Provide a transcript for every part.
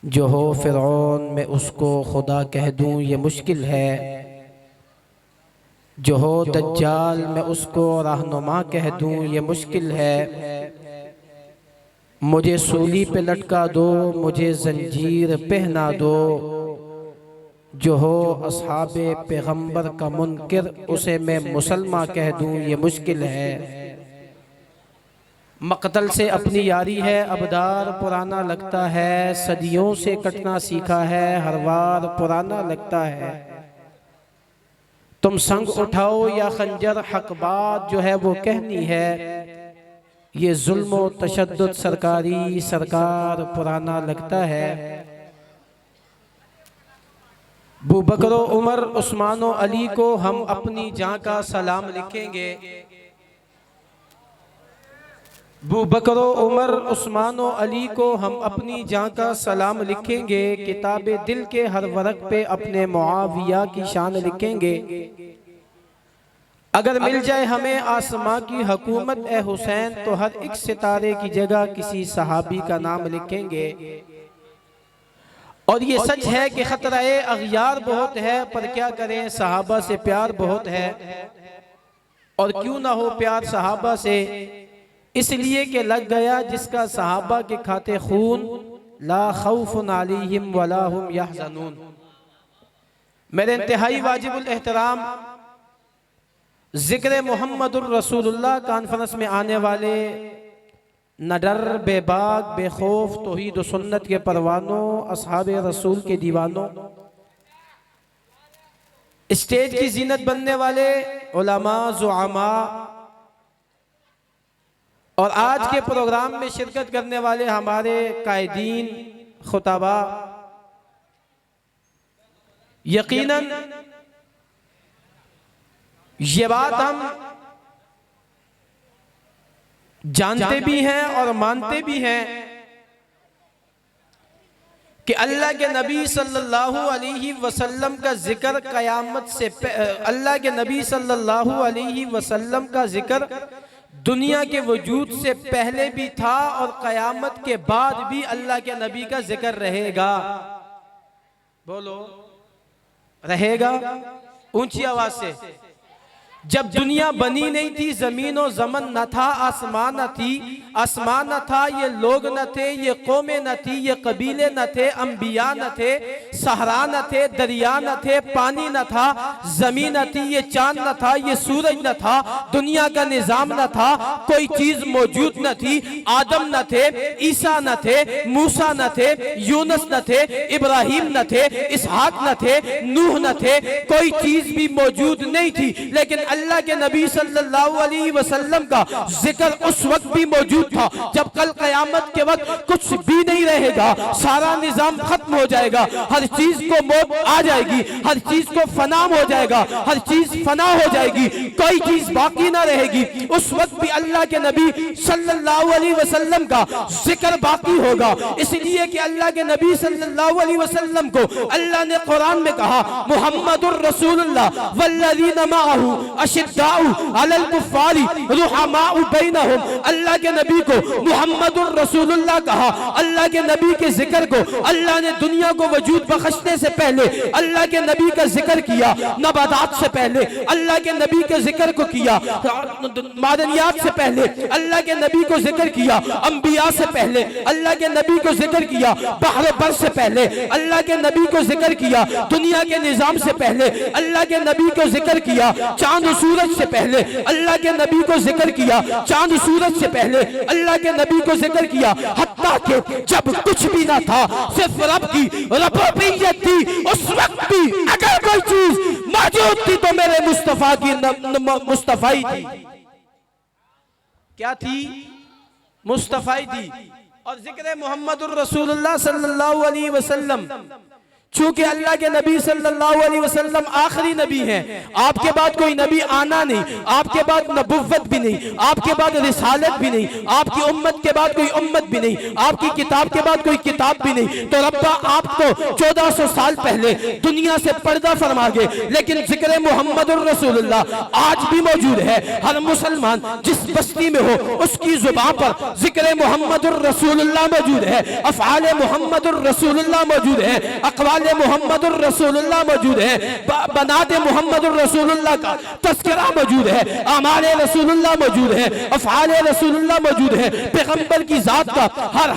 जो हो फ़िरऔन मैं उसको खुदा कह दूँ ये मुश्किल है। जो हो दज्जाल मैं उसको रहनुमा कह दूँ ये मुश्किल है। मुझे सूली पे लटका दो, मुझे जंजीर पहना दो। जो हो असहाबे पैगंबर का मुनकिर उसे मैं मुसलमान कह दूँ ये मुश्किल है। मक़तल से अपनी यारी है, अबदार पुराना लगता है। सदियों से कटना सीखा है, हर वार पुराना लगता है। तुम संग उठाओ या खंजर, हक बात जो है वो कहनी है। ये जुल्म व तशद्दुद सरकारी सरकार पुराना लगता है। अबू बकर उमर उस्मान व अली को हम अपनी जान का सलाम लिखेंगे। अबू बकर उमर उस्मान व अली को हम अपनी जान का सलाम लिखेंगे। किताबे दिल के हर वर्क पे अपने मुआविया की शान लिखेंगे। अगर मिल जाए हमें आसमां की हुकूमत ए हुसैन, तो हर एक सितारे की जगह किसी सहाबी का नाम लिखेंगे। और ये सच है कि खतरा-ए अग़यार बहुत है, पर क्या करें सहाबा से प्यार बहुत है। और क्यों ना हो प्यार सहाबा से, इसलिए कि लग गया जिसका सहाबा के खाते खून, ला खौफुन अलैहिम वला हुम यहज़नून। मेरे इंतहाई वाजिबुल एहतराम ज़िक्र मुहम्मदुर रसूलुल्लाह कॉन्फ्रेंस में आने वाले नडर बेबाक बेखौफ तौहीद व सुन्नत के परवानों, असहाबे रसूल के दीवानों, स्टेज की जीनत बनने वाले उलमा ज़ुआमा और आज के प्रोग्राम में शिरकत करने वाले हमारे कायदीन खुताबा, यकीनन ये बात हम जानते भी हैं और मानते भी हैं कि अल्लाह के नबी सल्लल्लाहु अलैहि वसल्लम का जिक्र क़यामत से अल्लाह के नबी सल्लल्लाहु अलैहि वसल्लम का जिक्र दुनिया के वजूद से पहले भी था और क़यामत के बाद भी अल्लाह के नबी का जिक्र रहेगा। बोलो, रहेगा ऊंची आवाज से। जब दुनिया बनी नहीं थी, जमीन और जमन न था, आसमान न थी, आसमान न था, ये लोग न थे, ये कौमें न थी, ये कबीले न थे, अंबिया न थे, सहरा न थे, दरिया न थे, पानी न था, जमीन न थी, ये चांद न था, ये सूरज न था, दुनिया का निजाम न था, कोई चीज मौजूद न थी। आदम न थे, ईसा न थे, मूसा न थे, यूनुस न थे, इब्राहिम न थे, इसहाक न थे, नूह न थे, कोई चीज भी मौजूद नहीं थी। लेकिन अल्लाह के नबी सल्लल्लाहु अलैहि वसल्लम का जिक्र उस वक्त भी मौजूद था जब कल क़यामत के वक्त कुछ भी नहीं रहेगा, सारा निजाम खत्म हो जाएगा, हर चीज को मौत आ जाएगी, हर चीज को फनाम हो जाएगा, हर चीज फना हो जाएगी, कोई चीज बाकी ना रहेगी। उस वक्त भी अल्लाह के नबी सल्लल्लाहु अलैहि वसल्लम का जिक्र बाकी होगा। इसलिए कि अल्लाह के नबी सल्लल्लाहु अलैहि वसल्लम को अल्लाह ने कुरान में कहा, मुहम्मदुर रसूलुल्लाह वल्लज़ीना मअहू अशिद्दाउ अलल कुफ्फारी रुहमाउ बैनहुम। अल्लाह के नबी को मुहम्मदुर रसूलुल्लाह कहा। अल्लाह के नबी के जिक्र को अल्लाह ने दुनिया को वजूद बख्शने से पहले अल्लाह के नबी का जिक्र किया, नबादात से पहले अल्लाह के नबी के जिक्र को किया, मादनियात से पहले अल्लाह के नबी को जिक्र किया, अंबिया से पहले अल्लाह के नबी को जिक्र किया, बहर बर से पहले अल्लाह के नबी को जिक्र किया, दुनिया के निजाम से पहले अल्लाह के नबी को जिक्र किया, चांद सूरज से पहले अल्लाह के नबी को जिक्र किया, चांद सूरज से पहले अल्लाह के नबी को जिक्र किया। हत्ता के जब कुछ भी ना था, सिर्फ रब की रब्बियत थी, उस वक्त भी अगर कोई चीज मौजूद थी तो मेरे मुस्तफा की मुस्तफाई थी। क्या थी? मुस्तफाई थी। और जिक्र मुहम्मदुर रसूलुल्लाह सल्लल्लाहु अलैहि वसल्लम चूंकि अल्लाह के नबी सल्लल्लाहु अलैहि वसल्लम आखिरी नबी हैं, आपके बाद कोई नबी आना नहीं, आपके बाद नबुव्वत भी नहीं, आपके बाद रिसालत भी नहीं, आपकी उम्मत के बाद कोई उम्मत भी नहीं, आपकी किताब के बाद कोई किताब भी नहीं, तो रब्बा आपको 1400 साल पहले दुनिया से पर्दा फरमा गए। लेकिन जिक्र मुहम्मदुर रसूलुल्लाह आज भी मौजूद है। हर मुसलमान जिस बस्ती में हो उसकी जुबान पर जिक्र मुहम्मदुर रसूलुल्लाह मौजूद है, अफ़आल मुहम्मदुर रसूलुल्लाह मौजूद है, अक़वाल मुहम्मदुर रसूलुल्लाह मौजूद है, बनाते मुहम्मदुर रसूलुल्लाह का तज़किरा मौजूद है, आमाले रसूलुल्लाह मौजूद है, अफ़आले रसूलुल्लाह मौजूद है, पैगंबर की जात का हर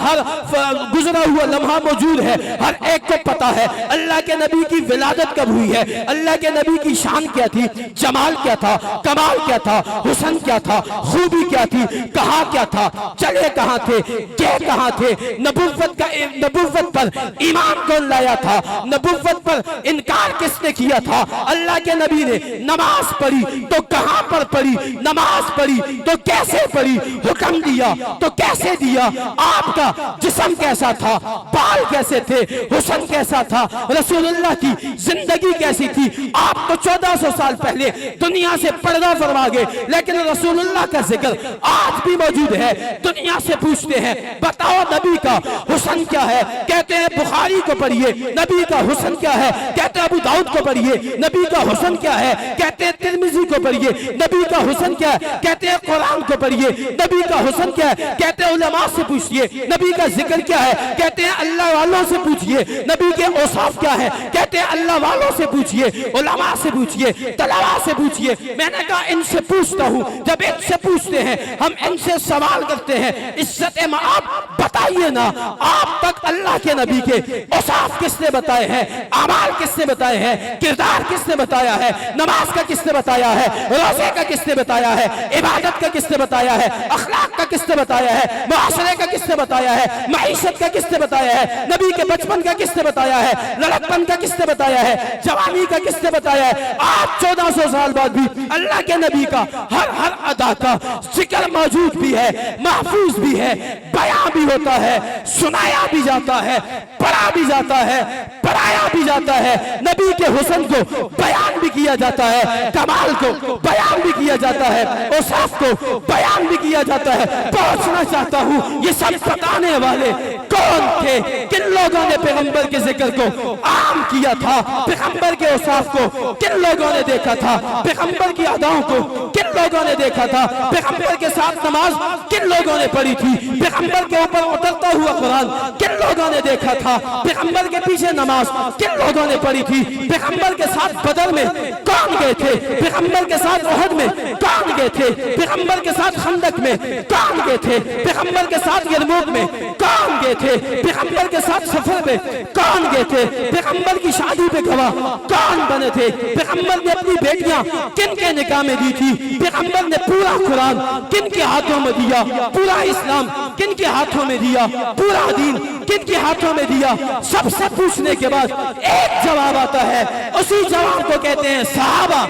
गुजरा हुआ लम्हा मौजूद है। हर एक को पता है अल्लाह के नबी की विलादत कब हुई है, अल्लाह के नबी की शान क्या थी, जमाल क्या था, कमाल क्या था, हुस्न क्या था, खूबी क्या थी, कहा क्या था, चले कहाँ थे, के कहाँ थे, नबुव्वत पर ईमान कौन लाया था, नबुव्वत पर इनकार किसने किया था। अल्लाह के नबी ने नमाज पढ़ी तो कहां पर पढ़ी, नमाज पढ़ी तो कैसे पढ़ी, हुक्म दिया तो कैसे दिया, आपका जिस्म कैसा था, बाल कैसे थे, हुस्न कैसा था, रसूलुल्लाह की जिंदगी कैसी थी, आप तो 1400 साल पहले दुनिया से पर्दा फरमा गए। लेकिन रसूलुल्लाह का जिक्र आज भी मौजूद है। दुनिया से पूछते हैं बताओ नबी का हुस्न क्या है, कहते हैं बुखारी को पढ़िए, नबी का हुस्न क्या है, कहते हैं अबू दाऊद को पढ़िए, नबी का हुस्न क्या है, कहते हैं तिरमिजी को पढ़िए, नबी का हुस्न क्या है, कहते हैं कुरान को पढ़िए, नबी का हुस्न क्या है, कहते हैं उलमा से पूछिए, नबी का जिक्र क्या है, कहते हैं अल्लाह वालों से पूछिए, नबी के औसाफ क्या है, कहते हैं अल्लाह वालों से पूछिए, उलमा से पूछिए, तलबा से पूछिए। मैंने कहा इनसे पूछता हूँ, जब इनसे पूछते हैं हम इनसे सवाल करते हैं, इज्जत आप बताइए ना, आप तक अल्लाह के नबी के औसाफ किसने बताए हैं, अमाल किसने बताए हैं, किरदार किसने बताया है, नमाज का किसने बताया है, रोजे का किसने बताया है, इबादत का किसने बताया है, अखलाक का किसने बताया है, मुआशरे का किसने बताया है, मईशत का किसने बताया है, नबी के बचपन का किसने बताया है, लड़कपन का किसने बताया है, जवानी का किसने बताया है। आज 1400 साल बाद भी अल्लाह के नबी का हर अदा का जिक्र मौजूद भी है, महफूज भी है, बयां भी होता है, सुनाया भी जाता है, पढ़ा भी जाता है, पढ़ाया भी जाता है। नबी के हुस्न को बयान भी किया जाता है, कमाल को बयान भी किया जाता है, औसाफ को बयान भी किया जाता है। पहुंचना चाहता हूँ ये सब बताने वाले कौन थे, किन लोगों ने पैगंबर के जिक्र को आम किया था, पैगंबर के औसाफ को किन लोगों ने देखा था, पैगंबर की अदाओं को किन लोगों ने देखा था, पैगंबर के साथ नमाज किन लोगों ने पढ़ी थी, पैगंबर के ऊपर उतरता हुआ कुरान किन लोगों ने देखा था, पैगंबर के पीछे नमाज किन लोगों ने पढ़ी थी, पैगंबर के साथ बदर में कौन गए थे, पैगंबर के साथ उहद में कौन गए थे, पैगंबर के साथ खंदक में कौन गए थे, पैगंबर के साथ यरमूक में कौन गए थे, पैगंबर के साथ सफर में कौन गए थे, पैगंबर की शादी पे गवाह कौन बने थे, पैगंबर ने अपनी बेटियां किन के निकाह में दी थी, पैगंबर ने पूरा कुरान किन के हाथों में दिया, पूरा इस्लाम किन के हाथों में दिया, पूरा दीन किन के हाथों में दिया। सबसे पूछने के बाद एक जवाब आता है, उसी जवाब को कहते हैं सहाबा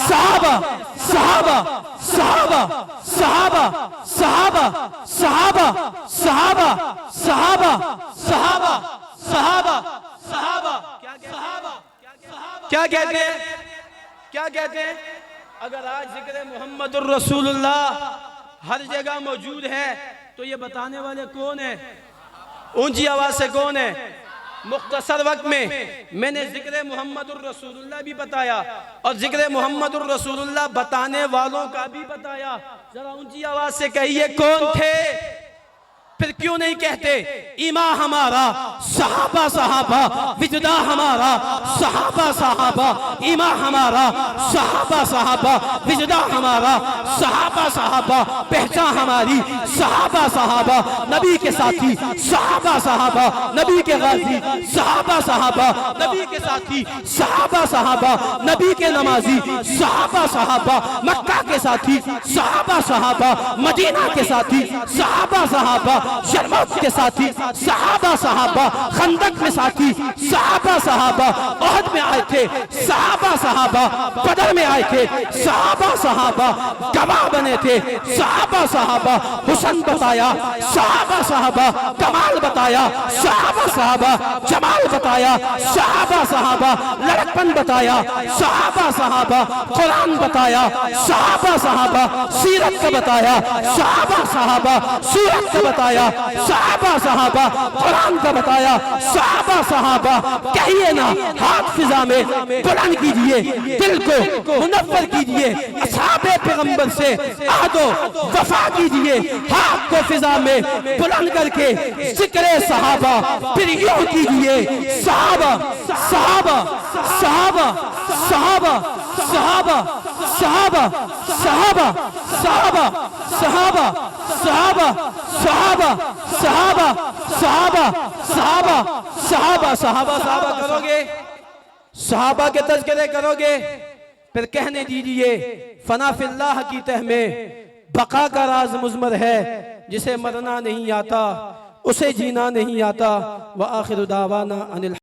सहाबा सहाबा सहाबा सहाबा सहाबा सहाबा सहाबा सहाबा सहाबा सहाबा सहाबा क्या कहते हैं, क्या कहते हैं। अगर आज जिक्र मुहम्मदुर रसूलुल्लाह हर जगह मौजूद है तो ये बताने वाले कौन है, ऊंची आवाज से कौन है। मुख्तसर वक्त में मैंने जिक्र मुहम्मदुर रसूलुल्लाह भी बताया और जिक्र मुहम्मदुर रसूलुल्लाह बताने वालों का भी बताया। जरा ऊंची आवाज से कहिए कौन थे, फिर क्यों नहीं कहते इमा हमारा सहाबा सहाबा, विजदा हमारा सहाबा सहाबा, इमा हमारा सहाबा सहाबा, विजदा हमारा सहाबा सहाबा, पहचान हमारी सहाबा सहाबा, नबी के साथी सहाबा सहाबा, नबी के गाजी सहाबा सहाबा, नबी के साथी सहाबा सहाबा, नबी के नमाजी सहाबा सहाबा, मक्का के साथी सहाबा सहाबा, मदीना के साथी सहाबा सहाबा, यरमूक के साथी सहाबा सहाबा, खंदक में साथी सहाबा सहाबा, ओहद में आए थे सहाबा सहाबा, बदर में आए थे सहाबा सहाबा, गवाह बने थे सहाबा सहाबा, हुस्न बताया सहाबा सहाबा, कमाल बताया सहाबा सहाबा, जमाल बताया सहाबा सहाबा, लड़कपन बताया सहाबा सहाबा, कुरान बताया सहाबा सहाबा, सीरत का बताया सहाबा सहाबा, सूरत का बताया सहाबा सहाबा, कुरान का बताया सहाबा सहाबा। कहिए ना, हाथ फिजा में बुलंद कीजिए, दिल को मुनव्वर कीजिए, असहाबे पैगंबर से अहदो वफा कीजिए, हाथ को फिजा में बुलंद करके जिक्रे सहाबा फिर यूं कीजिए, सहाबा सहाबा सहाबा सहाबा सहाबा सहाबा सहाबा सहाबा सहाबा सहाबा सहाबा सहाबा सहाबा सहाबा सहाबा सहाबा सहाबा करोगे, सहाबा के तज़किरे करोगे, फिर कहने दीजिए फना फिल्लाह की तह में बका का राज मुज़मर है, जिसे मरना नहीं आता उसे जीना नहीं आता। व आखिर दावाना अनिल